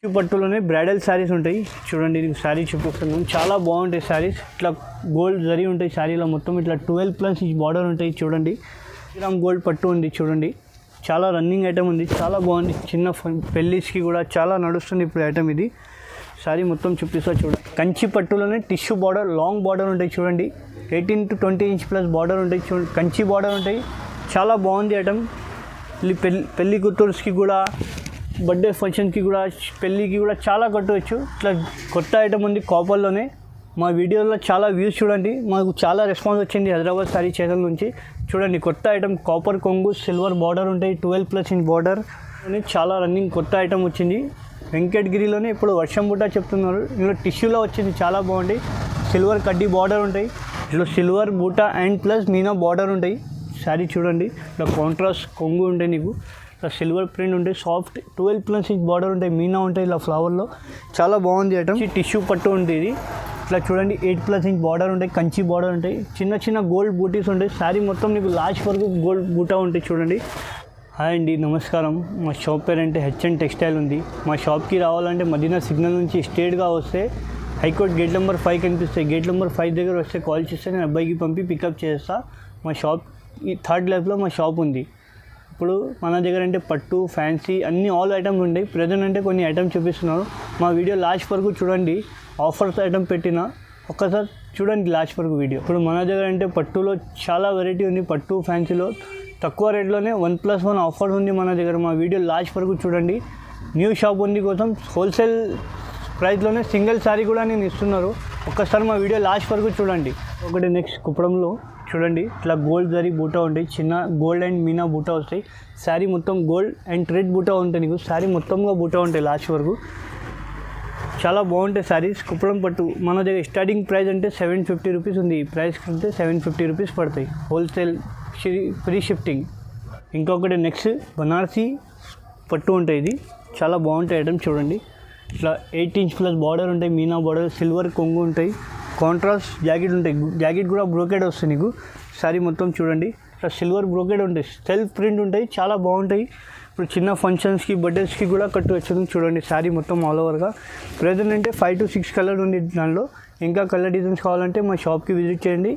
పట్టులోనే bridal saris ఉంటాయి చూడండి. ఇది శారీ చూపిస్తున్నాను, చాలా బాగుంటాయి శారీస్. ఇట్లా గోల్డ్ జరీ ఉంటాయి శారీలో మొత్తం. ఇట్లా 12+ ఇంచ్ బార్డర్ ఉంటాయి చూడండి. గ్రామ్ గోల్డ్ పట్టు ఉంది చూడండి. చాలా రన్నింగ్ ఐటమ్ ఉంది, చాలా బాగుంది. చిన్న పెళ్ళిస్కి కూడా చాలా నడుస్తుంది ఇప్పుడు ఐటమ్ ఇది. శారీ మొత్తం చూపిస్తా చూడండి. కంచి పట్టులోనే టిష్యూ బార్డర్, లాంగ్ బార్డర్ ఉంటాయి చూడండి. 18 to 20 ఇంచ్ ప్లస్ బార్డర్ ఉంటాయి చూడండి. కంచి బార్డర్ ఉంటాయి, చాలా బాగుంది ఐటమ్. పెళ్ళి కూతురుకి కూడా, బర్త్డే ఫంక్షన్కి కూడా, పెళ్ళికి కూడా చాలా కట్టవచ్చు. ఇట్లా కొత్త ఐటమ్ ఉంది కాపర్లోనే. మా వీడియోలో చాలా వ్యూస్ చూడండి, మాకు చాలా రెస్పాన్స్ వచ్చింది హైదరాబాద్ శారీ ఛానల్ నుంచి. చూడండి కొత్త ఐటమ్, కాపర్ కొంగు, సిల్వర్ బార్డర్ ఉంటాయి, 12+ ఇంచ్ బార్డర్. చాలా రన్నింగ్ కొత్త ఐటమ్ వచ్చింది. వెంకటగిరిలోనే ఇప్పుడు వర్షం బుట్ట చెప్తున్నారు. ఇందులో టిష్యూలో వచ్చింది, చాలా బాగుంటాయి. సిల్వర్ కడ్డీ బార్డర్ ఉంటాయి. ఇందులో సిల్వర్ బూట అండ్ ప్లస్ మీనా బార్డర్ ఉంటాయి. శారీ చూడండి, ఇట్లా కాంట్రాస్ట్ కొంగు ఉంటాయి నీకు. ఇట్లా సిల్వర్ ప్రింట్ ఉంటాయి, సాఫ్ట్ 12+ ఇంచ్ బార్డర్ ఉంటాయి, మీనా ఉంటాయి ఇలా ఫ్లవర్లో. చాలా బాగుంది ఐటమ్. టిష్యూ పట్టు ఉంటుంది ఇది. ఇట్లా చూడండి 8+ ఇంచ్ బార్డర్ ఉంటాయి, కంచి బార్డర్ ఉంటాయి. చిన్న చిన్న గోల్డ్ బూటీస్ ఉంటాయి. శారీ మొత్తం నీకు లాస్ట్ వరకు గోల్డ్ బూటా ఉంటాయి చూడండి. హాయ్ అండి, నమస్కారం. మా షాప్ పేరంటే హెచ్ఎన్ టెక్స్టైల్ ఉంది. మా షాప్కి రావాలంటే మదీనా సిగ్నల్ నుంచి స్ట్రేట్గా వస్తే హైకోర్ట్ గేట్ నెంబర్ 5 కనిపిస్తాయి. గేట్ నెంబర్ 5 దగ్గర వస్తే కాల్ చేస్తే నేను అబ్బాయికి పంపి పికప్ చేస్తా. మా షాప్ ఈ 3rd లెవెల్లో మా షాప్ ఉంది. ఇప్పుడు మన దగ్గర అంటే పట్టు, ఫ్యాన్సీ అన్ని ఆల్ ఐటమ్స్ ఉంటాయి. ప్రజెంట్ అంటే కొన్ని ఐటమ్స్ చూపిస్తున్నారు. మా వీడియో లాస్ట్ వరకు చూడండి. ఆఫర్స్ ఐటమ్ పెట్టిన ఒక్కసారి చూడండి లాస్ట్ వరకు వీడియో. ఇప్పుడు మన దగ్గర అంటే పట్టులో చాలా వెరైటీ ఉంది. పట్టు ఫ్యాన్సీలో తక్కువ రేట్లోనే 1+1 ఆఫర్ ఉంది మన దగ్గర. మా వీడియో లాస్ట్ వరకు చూడండి. న్యూ షాప్ ఉంది కోసం హోల్సేల్ ప్రైస్లోనే సింగిల్ శారీ కూడా నేను ఇస్తున్నారు. ఒక్కసారి మా వీడియో లాస్ట్ వరకు చూడండి. ఒకటి నెక్స్ట్ కుప్పడంలో చూడండి, ఇట్లా గోల్డ్ జరీ బూటా ఉంటాయి. చిన్న గోల్డ్ అండ్ మీనా బూటా వస్తాయి. శారీ మొత్తం గోల్డ్ అండ్ థ్రెడ్ బూటా ఉంటాయి నీకు. శారీ మొత్తంగా బూటా ఉంటాయి లాస్ట్ వరకు. చాలా బాగుంటాయి శారీస్. కుప్పడం పట్టు మన దగ్గర స్టార్టింగ్ ప్రైస్ అంటే 750 రూపీస్ ఉంది. ఈ ప్రైస్ అంటే 750 రూపీస్ పడతాయి హోల్సేల్, ఫ్రీ షిఫ్టింగ్. ఇంకొకటి నెక్స్ట్ బనారసీ పట్టు ఉంటాయి. ఇది చాలా బాగుంటాయి ఐటమ్ చూడండి. ఇట్లా 8 ఇంచ్ ప్లస్ బార్డర్ ఉంటాయి, మీనా బార్డర్, సిల్వర్ కొంగు ఉంటాయి, కాంట్రాస్ట్ జాకెట్ ఉంటాయి. జాకెట్ కూడా బ్రోకెడ్ వస్తుంది నీకు. శారీ మొత్తం చూడండి, ఇట్లా సిల్వర్ బ్రోకెడ్ ఉంటాయి, సెల్ఫ్ ప్రింట్ ఉంటాయి, చాలా బాగుంటాయి. ఇప్పుడు చిన్న ఫంక్షన్స్కి, బర్త్డేస్కి కూడా కట్టవచ్చు చూడండి. శారీ మొత్తం ఆల్ ఓవర్గా. ప్రెజెంట్ అంటే 5 to 6 కలర్ ఉంది దానిలో. ఇంకా కలర్ డిజైన్స్ కావాలంటే మా షాప్కి విజిట్ చేయండి,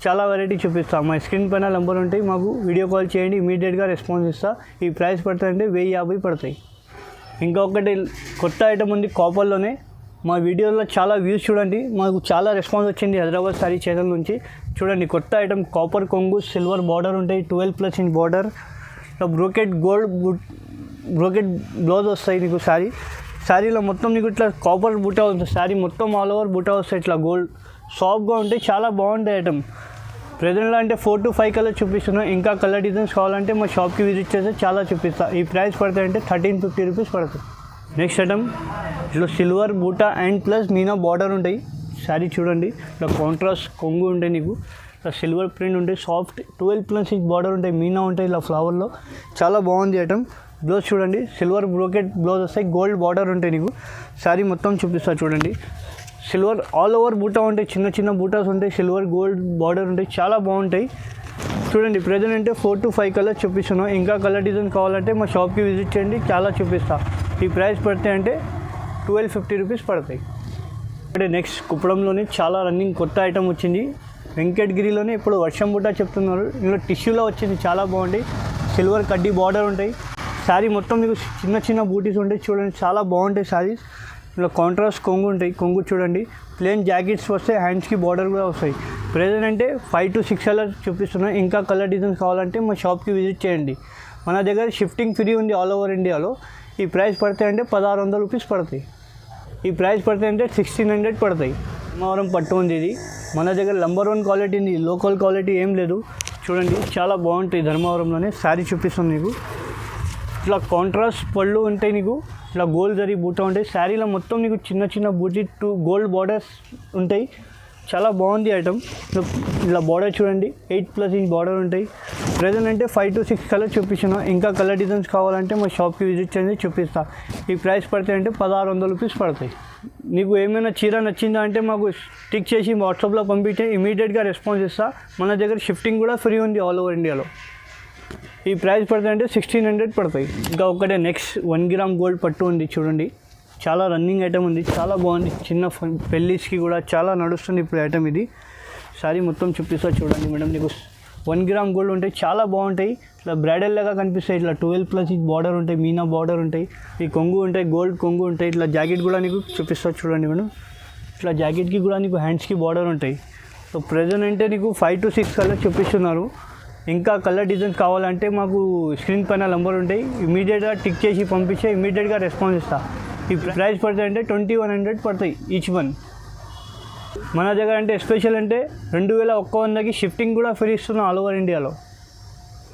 చాలా వెరైటీ చూపిస్తాం. మా స్క్రీన్ పైన నెంబర్ ఉంటాయి, మాకు వీడియో కాల్ చేయండి, ఇమీడియట్గా రెస్పాన్స్ ఇస్తా. ఈ ప్రైస్ పడతాయంటే 1050 పడతాయి. ఇంకొకటి కొత్త ఐటమ్ ఉంది కాపర్లోనే. మా వీడియోలో చాలా వ్యూస్ చూడండి, మాకు చాలా రెస్పాన్స్ వచ్చింది హైదరాబాద్ శారీ ఛానల్ నుంచి. చూడండి కొత్త ఐటమ్, కాపర్ కొంగు, సిల్వర్ బార్డర్ ఉంటాయి, 12+ inch border. Brocade gold brocade blouse వస్తాయి నీకు. శారీలో మొత్తం నీకు ఇట్లా కాపర్ బూటా వస్తుంది. శారీ మొత్తం ఆల్ ఓవర్ బూటా వస్తాయి. ఇట్లా గోల్డ్ సాఫ్ట్గా ఉంటాయి, చాలా బాగుంటాయి ఐటమ్. ప్రెజెంట్లో అంటే 4 to 5 కలర్ చూపిస్తున్నాం. ఇంకా కలర్ డిజైన్స్ కావాలంటే మా షాప్కి విజిట్ చేస్తే చాలా చూపిస్తా. ఈ ప్రైస్ పడతాయంటే 1350 రూపీస్ పడుతుంది. నెక్స్ట్ ఐటమ్, ఇట్లా సిల్వర్ బూటా అండ్ ప్లస్ మీనా బార్డర్ ఉంటాయి. శారీ చూడండి, ఇట్లా కాంట్రాస్ట్ కొంగు ఉంటాయి నీకు. ఇట్లా సిల్వర్ ప్రింట్ ఉంటాయి, సాఫ్ట్ 12+ ఇంచ్ బార్డర్ ఉంటాయి, మీనా ఉంటాయి ఇలా ఫ్లవర్లో. చాలా బాగుంది ఐటమ్. బ్లౌజ్ చూడండి, సిల్వర్ బ్రోకెట్ బ్లౌజ్ వస్తాయి, గోల్డ్ బార్డర్ ఉంటాయి నీకు. శారీ మొత్తం చూపిస్తా చూడండి. సిల్వర్ ఆల్ ఓవర్ బూటా ఉంటాయి, చిన్న చిన్న బూటాస్ ఉంటాయి, సిల్వర్ గోల్డ్ బార్డర్ ఉంటాయి, చాలా బాగుంటాయి చూడండి. ప్రజెంట్ అంటే 4 to 5 కలర్స్ చూపిస్తున్నాం. ఇంకా కలర్ డిజైన్ కావాలంటే మా షాప్కి విజిట్ చేయండి, చాలా చూపిస్తా. ఈ ప్రైస్ పడతాయి అంటే 1250 రూపీస్ పడతాయి. అంటే నెక్స్ట్ కుప్పడంలోనే చాలా రన్నింగ్ కొత్త ఐటమ్ వచ్చింది. వెంకటగిరిలోనే ఇప్పుడు వర్షం బుట్ట చెప్తున్నారు. ఇందులో టిష్యూలో వచ్చింది, చాలా బాగుంటాయి. సిల్వర్ కడ్డీ బార్డర్ ఉంటాయి. శారీ మొత్తం మీకు చిన్న చిన్న బూటీస్ ఉంటాయి చూడండి, చాలా బాగుంటాయి శారీస్. ఇలా కాంట్రాస్ట్ కొంగు ఉంటాయి. కొంగు చూడండి, ప్లెయిన్ జాకెట్స్ వస్తాయి, హ్యాండ్స్కి బార్డర్ కూడా వస్తాయి. ప్రెజెంట్ అంటే 5 to 6 కలర్ చూపిస్తున్నాయి. ఇంకా కలర్ డిజైన్స్ కావాలంటే మా షాప్కి విజిట్ చేయండి. మన దగ్గర షిఫ్టింగ్ ఫ్రీ ఉంది ఆల్ ఓవర్ ఇండియాలో. ఈ ప్రైస్ పడతాయంటే 1600 రూపీస్ పడతాయి. ఈ ప్రైస్ పడతాయంటే 1600 పడతాయి. ధర్మవరం పట్టు ఉంది. ఇది మన దగ్గర నంబర్ 1 క్వాలిటీ ఉంది, లోకల్ క్వాలిటీ ఏం లేదు. చూడండి చాలా బాగుంటాయి. ధర్మవరంలోనే శారీ చూపిస్తుంది నీకు. ఇట్లా కాంట్రాస్ట్ పళ్ళు ఉంటాయి నీకు. ఇట్లా గోల్డ్ జరీ బూటా ఉంటాయి. శారీలో మొత్తం నీకు చిన్న చిన్న బూటీ 2 గోల్డ్ బార్డర్స్ ఉంటాయి. చాలా బాగుంది ఐటమ్. ఇలా బార్డర్ చూడండి, 8+ ఇంచ్ బార్డర్ ఉంటాయి. ప్రెజెంట్ అంటే 5 to 6 కలర్ చూపిస్తున్నాం. ఇంకా కలర్ డిజైన్స్ కావాలంటే మా షాప్కి విజిట్ చేయండి, చూపిస్తా. ఈ ప్రైస్ పడతాయి అంటే 1600 రూపీస్ పడతాయి. నీకు ఏమైనా చీర నచ్చిందా అంటే మాకు స్టిక్ చేసి వాట్సాప్లో పంపించే, ఇమీడియట్గా రెస్పాన్స్ ఇస్తా. మన దగ్గర షిఫ్టింగ్ కూడా ఫ్రీ ఉంది ఆల్ ఓవర్ ఇండియాలో. ఈ ప్రైస్ పడుతుంది అంటే 1600 పడతాయి. ఇంకా ఒకటే నెక్స్ట్ 1 గ్రామ్ గోల్డ్ పట్టు ఉంది చూడండి, చాలా రన్నింగ్ ఐటమ్ ఉంది, చాలా బాగుంది. చిన్న పెళ్ళిస్కి కూడా చాలా నడుస్తుంది ఇప్పుడు ఐటమ్ ఇది. సారీ మొత్తం చూపిస్తా చూడండి మేడం. నీకు 1 గ్రామ్ గోల్డ్ ఉంటాయి, చాలా బాగుంటాయి. ఇట్లా బ్రైడల్ లాగా కనిపిస్తాయి. ఇట్లా 12+ బార్డర్ ఉంటాయి, మీనా బార్డర్ ఉంటాయి, ఈ కొంగు ఉంటాయి, గోల్డ్ కొంగు ఉంటాయి. ఇట్లా జాకెట్ కూడా నీకు చూపిస్తా చూడండి మేడం. ఇట్లా జాకెట్కి కూడా నీకు హ్యాండ్స్కి బార్డర్ ఉంటాయి. సో ప్రెజెంట్ అంటే నీకు 5 to 6 కలర్ చూపిస్తున్నారు. ఇంకా కలర్ డిజైన్స్ కావాలంటే మాకు స్క్రీన్ పైన నంబర్ ఉంటాయి, ఇమీడియట్గా టిక్ చేసి పంపించే ఇమీడియట్గా రెస్పాన్స్ ఇస్తా. ఈ ప్రైస్ పడతాయి అంటే 2100 పడతాయి ఈచ్ వన్. మన దగ్గర అంటే స్పెషల్ అంటే 2100కి షిఫ్టింగ్ కూడా ఫ్రీ ఇస్తున్నాం ఆల్ ఓవర్ ఇండియాలో.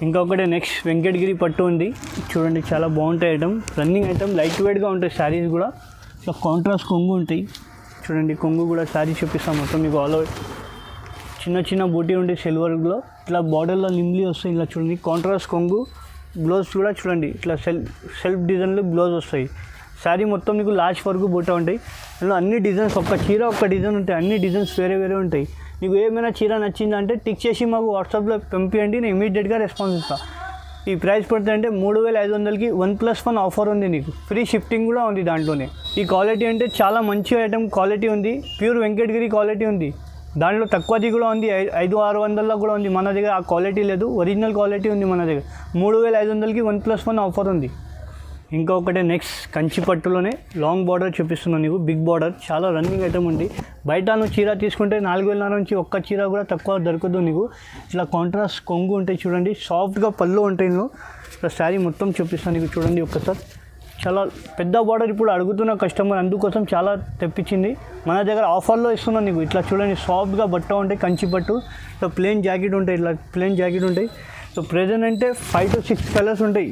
ఇంకొకటి నెక్స్ట్ వెంకటగిరి పట్టు ఉంది చూడండి, చాలా బాగుంటాయి ఐటమ్, రన్నింగ్ ఐటమ్, లైట్ వెయిట్గా ఉంటాయి శారీస్ కూడా. ఇట్లా కాంట్రాస్ట్ కొంగు ఉంటాయి చూడండి, కొంగు కూడా శారీ చూపిస్తాం మొత్తం మీకు ఆల్ ఓవర్. చిన్న చిన్న బూటీ ఉంటాయి సిల్వర్లో, ఇట్లా బార్డర్లో నిమ్లీ వస్తాయి. ఇలా చూడండి కాంట్రాస్ట్ కొంగు, బ్లౌజ్ కూడా చూడండి ఇట్లా సెల్ఫ్ డిజైన్లో బ్లౌజ్ వస్తాయి. శారీ మొత్తం మీకు లాస్ట్ వరకు బూటా ఉంటాయి. అందులో అన్ని డిజైన్స్, ఒక్క చీర ఒక్క డిజైన్ ఉంటాయి, అన్ని డిజైన్స్ వేరే వేరే ఉంటాయి. మీకు ఏమైనా చీర నచ్చిందంటే టిక్ చేసి మాకు వాట్సాప్లో పంపించండి, నేను ఇమీడియట్గా రెస్పాన్స్ ఇస్తాను. ఈ ప్రైస్ పడుతుంది అంటే 3500కి 1+1 ఆఫర్ ఉంది, నీకు ఫ్రీ షిఫ్టింగ్ కూడా ఉంది దాంట్లోనే. ఈ క్వాలిటీ అంటే చాలా మంచి ఐటమ్ క్వాలిటీ ఉంది, ప్యూర్ వెంకటగిరి క్వాలిటీ ఉంది. దాంట్లో తక్కువది కూడా ఉంది, 500-600లో కూడా ఉంది. మన దగ్గర ఆ క్వాలిటీ లేదు, ఒరిజినల్ క్వాలిటీ ఉంది మన దగ్గర. 3500కి 1+1 ఆఫర్ ఉంది. ఇంకొకటి నెక్స్ట్ కంచి పట్టులోనే లాంగ్ బార్డర్ చూపిస్తున్నాను నీకు, బిగ్ బార్డర్, చాలా రన్నింగ్ ఐటమ్ ఉంది. బయట నువ్వు చీర తీసుకుంటే 4000 నుంచి ఒక్క చీర కూడా తక్కువ దొరకదు నీకు. ఇట్లా కాంట్రాస్ట్ కొంగు ఉంటాయి చూడండి, సాఫ్ట్గా పళ్ళు ఉంటాయి. నువ్వు ఇట్లా శారీ మొత్తం చూపిస్తాను నీకు చూడండి ఒక్కసారి. చాలా పెద్ద బార్డర్ ఇప్పుడు అడుగుతున్న కస్టమర్, అందుకోసం చాలా తెప్పించింది. మన దగ్గర ఆఫర్లో ఇస్తున్నాను నీకు. ఇట్లా చూడండి సాఫ్ట్గా బట్ట ఉంటాయి, కంచి పట్టు. ఇట్లా ప్లెయిన్ జాకెట్ ఉంటాయి, ఇట్లా ప్లెయిన్ జాకెట్ ఉంటాయి. సో ప్రెజెంట్ అంటే 5 to 6 కలర్స్ ఉంటాయి,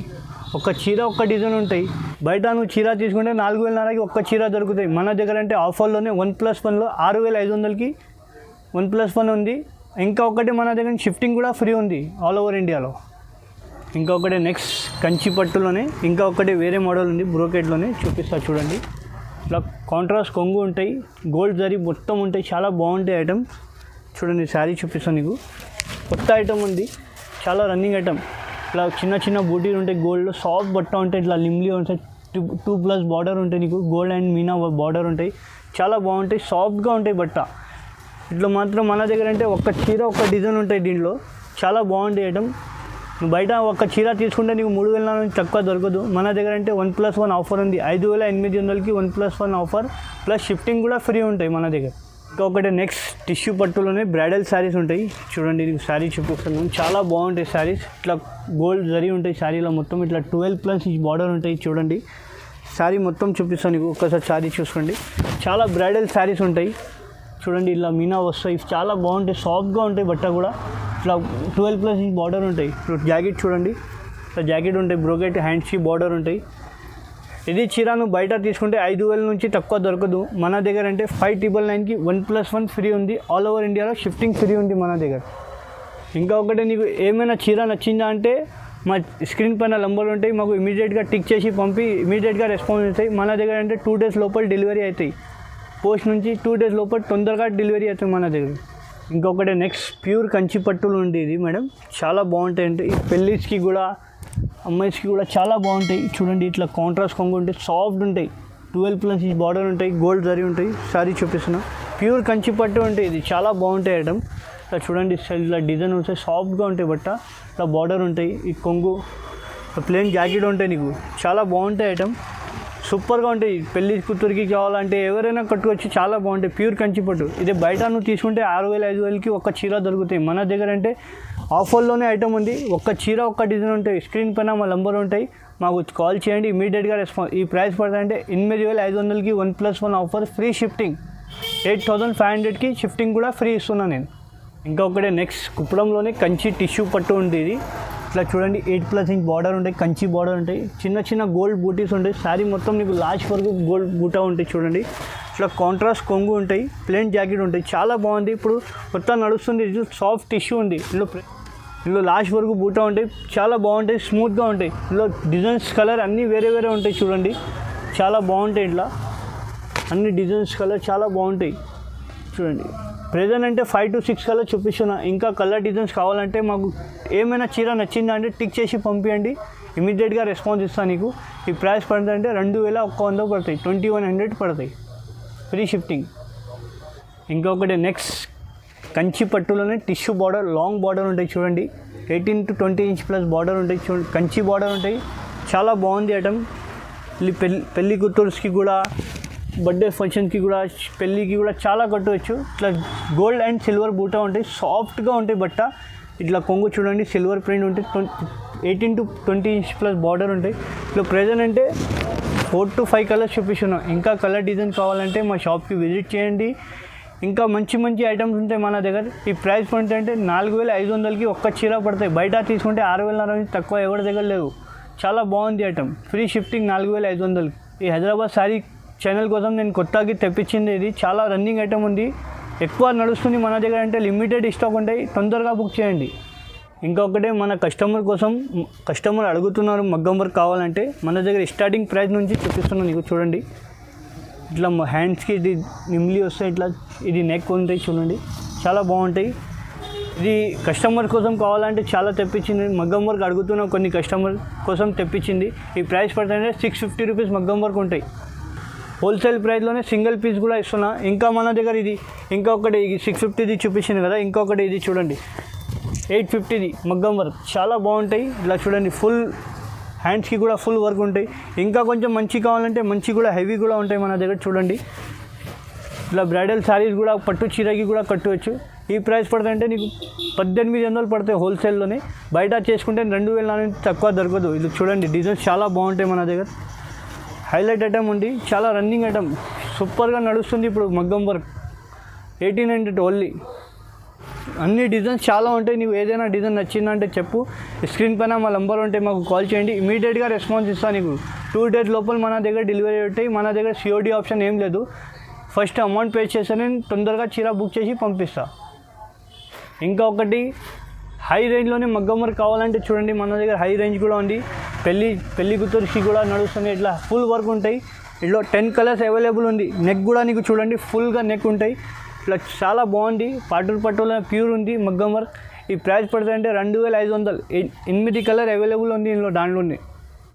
ఒక చీర ఒక్క డిజైన్ ఉంటాయి. బయట నువ్వు చీర తీసుకుంటే 4500కి ఒక్క చీర దొరుకుతాయి. మన దగ్గర అంటే ఆఫర్లోనే 1+1లో 6500కి 1+1 ఉంది. ఇంకా ఒకటి మన దగ్గర షిఫ్టింగ్ కూడా ఫ్రీ ఉంది ఆల్ ఓవర్ ఇండియాలో. ఇంకొకటి నెక్స్ట్ కంచి పట్టులోనే ఇంకా ఒకటి వేరే మోడల్ ఉంది, బ్రోకెట్లోనే చూపిస్తా చూడండి. ఇట్లా కాంట్రాస్ట్ కొంగు ఉంటాయి, గోల్డ్ జరీ మొత్తం ఉంటాయి, చాలా బాగుంటాయి ఐటమ్. చూడండి శారీ చూపిస్తాను నీకు, కొత్త ఐటమ్ ఉంది, చాలా రన్నింగ్ ఐటమ్. ఇట్లా చిన్న చిన్న బూటీలు ఉంటాయి, గోల్డ్లో సాఫ్ట్ బట్ట ఉంటాయి, ఇట్లా లిమ్లీ ఉంటాయి, 2+ బార్డర్ ఉంటాయి నీకు, గోల్డ్ అండ్ మీనా బార్డర్ ఉంటాయి, చాలా బాగుంటాయి, సాఫ్ట్గా ఉంటాయి బట్ట. ఇట్లా మాత్రం మన దగ్గర అంటే ఒక్క చీర ఒక్క డిజైన్ ఉంటాయి దీంట్లో, చాలా బాగుంటాయి ఐటమ్. నువ్వు బయట ఒక్క చీర తీసుకుంటే నీకు 3000 నుంచి తక్కువ దొరకదు. మన దగ్గర అంటే 1+1 ఆఫర్ ఉంది, 5800కి 1+1 ఆఫర్, ప్లస్ షిఫ్టింగ్ కూడా ఫ్రీ ఉంటాయి మన దగ్గర. ఇంకొకటి నెక్స్ట్ టిష్యూ పట్టులోనే బ్రైడల్ శారీస్ ఉంటాయి చూడండి, ఇది శారీ చూపిస్తున్నాను, చాలా బాగుంటాయి శారీస్. ఇట్లా గోల్డ్ జరీ ఉంటాయి శారీలో మొత్తం, ఇట్లా 12+ బార్డర్ ఉంటాయి చూడండి. శారీ మొత్తం చూపిస్తాను నీకు, ఒక్కసారి శారీ చూసుకోండి. చాలా బ్రైడల్ శారీస్ ఉంటాయి చూడండి, ఇలా మీనా వస్తాయి, చాలా బాగుంటాయి, సాఫ్ట్గా ఉంటాయి బట్ట కూడా. ఇట్లా 12+ బార్డర్ ఉంటాయి. ఇప్పుడు జాకెట్ చూడండి, ఇట్లా జాకెట్ ఉంటాయి, బ్రోకెట్ హ్యాండ్స్కి బార్డర్ ఉంటాయి. ఇది చీర నువ్వు బయట తీసుకుంటే 5000 నుంచి తక్కువ దొరకదు. మన దగ్గర అంటే 5999కి 1+1 ఫ్రీ ఉంది, ఆల్ ఓవర్ ఇండియాలో షిఫ్టింగ్ ఫ్రీ ఉంది మన దగ్గర. ఇంకా ఒకటి నీకు ఏమైనా చీర నచ్చిందా అంటే మా స్క్రీన్ పైన నంబర్ ఉంటాయి, మాకు ఇమీడియట్గా టిక్ చేసి పంపి ఇమీడియట్గా రెస్పాన్స్ అవుతాయి. మన దగ్గర అంటే 2 days లోపల డెలివరీ అవుతాయి, పోస్ట్ నుంచి 2 days లోపల తొందరగా డెలివరీ అవుతాయి మన దగ్గర. ఇంకొకటి నెక్స్ట్ ప్యూర్ కంచి పట్టులు ఉంది ఇది మేడం, చాలా బాగుంటాయి. అంటే ఈ పెళ్ళిస్కి కూడా అమ్మాయిస్కి కూడా చాలా బాగుంటాయి చూడండి. ఇట్లా కాంట్రాస్ట్ కొంగు ఉంటాయి, సాఫ్ట్ ఉంటాయి, 12+ బార్డర్ ఉంటాయి, గోల్డ్ జరీ ఉంటాయి. శారీ చూపిస్తున్నా, ప్యూర్ కంచి పట్టు ఉంటాయి, ఇది చాలా బాగుంటాయి ఐటమ్. ఇట్లా చూడండి ఇట్లా డిజైన్ ఉంటాయి, సాఫ్ట్గా ఉంటాయి బట్ట, ఇట్లా బార్డర్ ఉంటాయి, ఈ కొంగు ప్లెయిన్ జాకెట్ ఉంటాయి నీకు, చాలా బాగుంటాయి ఐటమ్, సూపర్గా ఉంటాయి. పెళ్లి కూతురికి కావాలంటే ఎవరైనా కట్టుకోవచ్చు, చాలా బాగుంటాయి, ప్యూర్ కంచి పట్టు. ఇది బయట నువ్వు తీసుకుంటే 6000-5000కి ఒక్క చీర దొరుకుతాయి. మన దగ్గర అంటే ఆఫర్లోనే ఐటమ్ ఉంది, ఒక్క చీర ఒక్క డిజైన్ ఉంటాయి. స్క్రీన్ పైన మా నంబర్ ఉంటాయి, మాకు కాల్ చేయండి, ఇమీడియట్గా రెస్పాన్స్. ఈ ప్రైస్ పడుతుందంటే 8500కి 1+1 ఆఫర్, ఫ్రీ షిఫ్టింగ్. 8500కి షిఫ్టింగ్ కూడా ఫ్రీ ఇస్తున్నాను నేను. ఇంకొకటి నెక్స్ట్ కుప్పడంలోనే కంచి టిష్యూ పట్టు ఉంది ఇది. ఇట్లా చూడండి 8+ బార్డర్ ఉంటాయి, కంచి బార్డర్ ఉంటాయి, చిన్న చిన్న గోల్డ్ బూటీస్ ఉంటాయి. శారీ మొత్తం నీకు లాస్ట్ వరకు గోల్డ్ బూటా ఉంటాయి చూడండి. ఇట్లా కాంట్రాస్ట్ కొంగు ఉంటాయి, ప్లెయిన్ జాకెట్ ఉంటాయి, చాలా బాగుంది. ఇప్పుడు కొత్త నడుస్తుంది, ఇది సాఫ్ట్ టిష్యూ ఉంది, ఇందులో లాస్ట్ వరకు బూటా ఉంటాయి, చాలా బాగుంటాయి, స్మూత్గా ఉంటాయి. ఇందులో డిజైన్స్ కలర్ అన్నీ వేరే వేరే ఉంటాయి చూడండి, చాలా బాగుంటాయి. ఇట్లా అన్ని డిజైన్స్ కలర్ చాలా బాగుంటాయి చూడండి. ప్రెజెంట్ అంటే 5 to 6 కలర్ చూపిస్తున్నా. ఇంకా కలర్ డిజైన్స్ కావాలంటే మాకు ఏమైనా చీర నచ్చిందా అంటే టిక్ చేసి పంపించండి, ఇమీడియట్గా రెస్పాన్స్ ఇస్తాను నీకు. ఈ ప్రైస్ పడుతుందంటే 2100 పడతాయి, 2100 పడతాయి, ఫ్రీ షిఫ్టింగ్. ఇంకొకటి నెక్స్ట్ కంచి పట్టులోనే టిష్యూ బార్డర్, లాంగ్ బార్డర్ ఉంటాయి చూడండి, 18 to 20 ఇంచ్ ప్లస్ బార్డర్ ఉంటాయి చూడండి, కంచి బార్డర్ ఉంటాయి. చాలా బాగుంది ఐటమ్. పెళ్ళి కూతుర్స్కి కూడా, బర్త్డే ఫంక్షన్కి కూడా, పెళ్ళికి కూడా చాలా కట్టవచ్చు. ఇట్లా గోల్డ్ అండ్ సిల్వర్ బూటా ఉంటాయి, సాఫ్ట్గా ఉంటాయి బట్ట. ఇట్లా కొంగు చూడండి, సిల్వర్ ప్రింట్ ఉంటాయి, 18 to 20 ఇంచ్ ప్లస్ బార్డర్ ఉంటాయి. ఇట్లా ప్రెజెంట్ అంటే 4 to 5 కలర్స్ చూపిస్తున్నాం. ఇంకా కలర్ డిజైన్ కావాలంటే మా షాప్కి విజిట్ చేయండి. ఇంకా మంచి మంచి ఐటమ్స్ ఉంటాయి మన దగ్గర. ఈ ప్రైస్ పాయింట్ అంటే 4500కి ఒక్క చీర పడతాయి. బయట తీసుకుంటే 6000 నుంచి తక్కువ ఎవరి దగ్గర లేవు. చాలా బాగుంది ఐటమ్, ఫ్రీ షిఫ్టింగ్ 4500కి. ఈ హైదరాబాద్ శారీ ఛానల్ కోసం నేను కొత్తగా తెప్పించింది. ఇది చాలా రన్నింగ్ ఐటమ్ ఉంది, ఎక్కువ నడుస్తుంది మన దగ్గర. అంటే లిమిటెడ్ స్టాక్ ఉంటాయి, తొందరగా బుక్ చేయండి. ఇంకొకటే మన కస్టమర్ కోసం, కస్టమర్ అడుగుతున్నారు మగ్గం వర్క్ కావాలంటే మన దగ్గర స్టార్టింగ్ ప్రైస్ నుంచి చూపిస్తున్నాను నీకు చూడండి. ఇట్లా హ్యాండ్స్కి ఇది నిమ్లీ వస్తాయి, ఇట్లా ఇది నెక్ ఉంటాయి చూడండి, చాలా బాగుంటాయి. ఇది కస్టమర్ కోసం కావాలంటే చాలా తెప్పించింది. మగ్గం వర్క్ అడుగుతున్న కొన్ని కస్టమర్ కోసం తెప్పించింది. ఈ ప్రైస్ పడుతుంటే 650 రూపీస్ మగ్గం వర్క్ ఉంటాయి. హోల్సేల్ ప్రైస్లోనే సింగిల్ పీస్ కూడా ఇస్తున్నా. ఇంకా మన దగ్గర ఇది ఇంకొకటి 650ది చూపించింది కదా, ఇంకొకటి ఇది చూడండి 850ది మగ్గం వర్క్, చాలా బాగుంటాయి. ఇలా చూడండి, ఫుల్ హ్యాండ్స్కి కూడా ఫుల్ వర్క్ ఉంటాయి. ఇంకా కొంచెం మంచి కావాలంటే మంచి కూడా హెవీ కూడా ఉంటాయి మన దగ్గర చూడండి. ఇలా బ్రైడల్ శారీస్ కూడా పట్టు చీరకి కూడా కట్టవచ్చు. ఈ ప్రైస్ పడుతుందంటే నీకు 1800 పడతాయి హోల్సేల్లోనే. బయట చేసుకుంటే 2000 నుంచి తక్కువ దొరకదు. ఇది చూడండి, డిజైన్స్ చాలా బాగుంటాయి మన దగ్గర. హైలైట్ ఐటమ్ ఉంది, చాలా రన్నింగ్ ఐటమ్, సూపర్గా నడుస్తుంది ఇప్పుడు మగ్గం వర్క్. 1800 ఓన్లీ. అన్ని డిజైన్స్ చాలా ఉంటాయి. నీవు ఏదైనా డిజైన్ నచ్చిందంటే చెప్పు, స్క్రీన్ పైన మా నంబర్ ఉంటే మాకు కాల్ చేయండి, ఇమీడియట్గా రెస్పాన్స్ ఇస్తాను నీకు. 2 days లోపల మన దగ్గర డెలివరీ ఉంటాయి. మన దగ్గర COD ఆప్షన్ ఏం లేదు. ఫస్ట్ అమౌంట్ పే చేస్తే నేను తొందరగా చీర బుక్ చేసి పంపిస్తా. ఇంకా ఒకటి హై రేంజ్లోనే మగ్గం వర్క్ కావాలంటే చూడండి, మన దగ్గర హై రేంజ్ కూడా ఉంది. పెళ్ళి కూతురికి కూడా నడుస్తుంది. ఇట్లా ఫుల్ వర్క్ ఉంటాయి. ఇట్లా 10 కలర్స్ అవైలబుల్ ఉంది. నెక్ కూడా నీకు చూడండి, ఫుల్గా నెక్ ఉంటాయి. ఇట్లా చాలా బాగుంది. పట్టులో ప్యూర్ ఉంది మగ్గం వర్క్. ఈ ప్రైస్ పడుతుందంటే 2500. 8 కలర్ అవైలబుల్ ఉంది ఇందులో, దాంట్లోనే